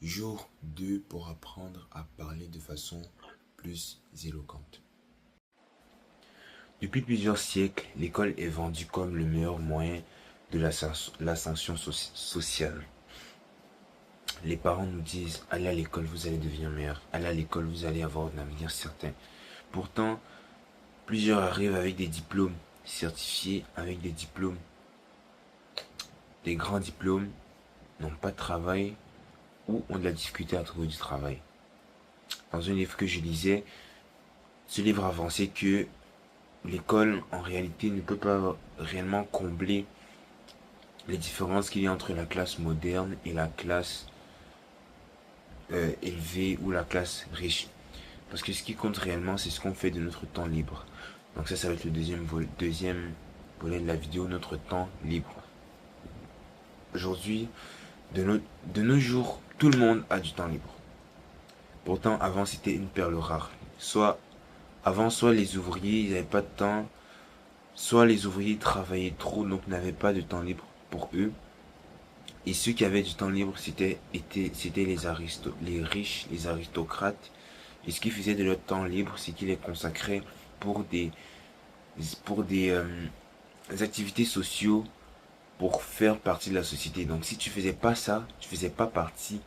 Jour 2 pour apprendre à parler de façon plus éloquente. Depuis plusieurs siècles, l'école est vendue comme le meilleur moyen de l'ascension sociale. Les parents nous disent, allez à l'école, vous allez devenir meilleur. Allez à l'école, vous allez avoir un avenir certain. Pourtant, plusieurs arrivent avec des diplômes certifiés, avec des diplômes, des grands diplômes, n'ont pas de travail ou ont de la difficulté à trouver du travail. Dans un livre que je lisais, ce livre avançait que l'école, en réalité, ne peut pas réellement combler les différences qu'il y a entre la classe moderne et la classe élevée ou la classe riche. Parce que ce qui compte réellement, c'est ce qu'on fait de notre temps libre. Donc ça va être le deuxième volet de la vidéo, notre temps libre. Aujourd'hui, de nos jours, tout le monde a du temps libre. Pourtant, avant, c'était une perle rare. Soit les ouvriers, ils n'avaient pas de temps, soit les ouvriers travaillaient trop, donc n'avaient pas de temps libre pour eux. Et ceux qui avaient du temps libre, c'était les riches, les aristocrates. Et ce qu'ils faisaient de leur temps libre, c'est qu'ils les consacraient pour des activités sociaux, pour faire partie de la société. Donc si tu faisais pas ça, tu faisais pas partie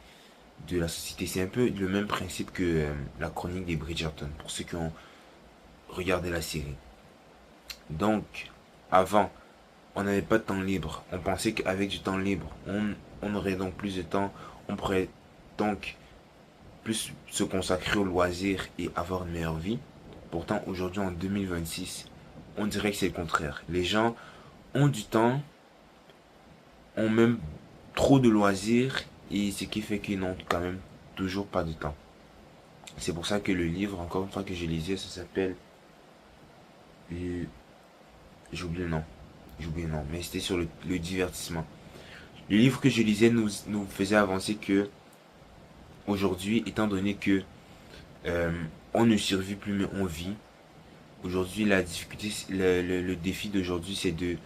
de la société. C'est un peu le même principe que la chronique des Bridgerton, pour ceux qui ont regardé la série. Donc, avant, on n'avait pas de temps libre. On pensait qu'avec du temps libre, on aurait donc plus de temps. On pourrait donc plus se consacrer aux loisirs et avoir une meilleure vie. Pourtant, aujourd'hui, en 2026, on dirait que c'est le contraire. Les gens ont du temps, ont même trop de loisirs, et ce qui fait qu'ils n'ont quand même toujours pas de temps. C'est pour ça que le livre, encore une fois que je lisais, ça s'appelle... J'ai oublié le nom. Mais c'était sur le divertissement. Le livre que je lisais nous faisait avancer que aujourd'hui, étant donné que on ne survit plus mais on vit, aujourd'hui la difficulté, le défi d'aujourd'hui, c'est de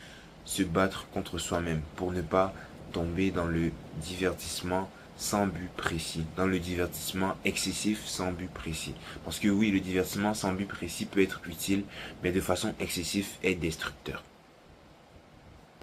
se battre contre soi-même pour ne pas tomber dans le divertissement sans but précis, dans le divertissement excessif sans but précis. Parce que oui, le divertissement sans but précis peut être utile, mais de façon excessive est destructeur.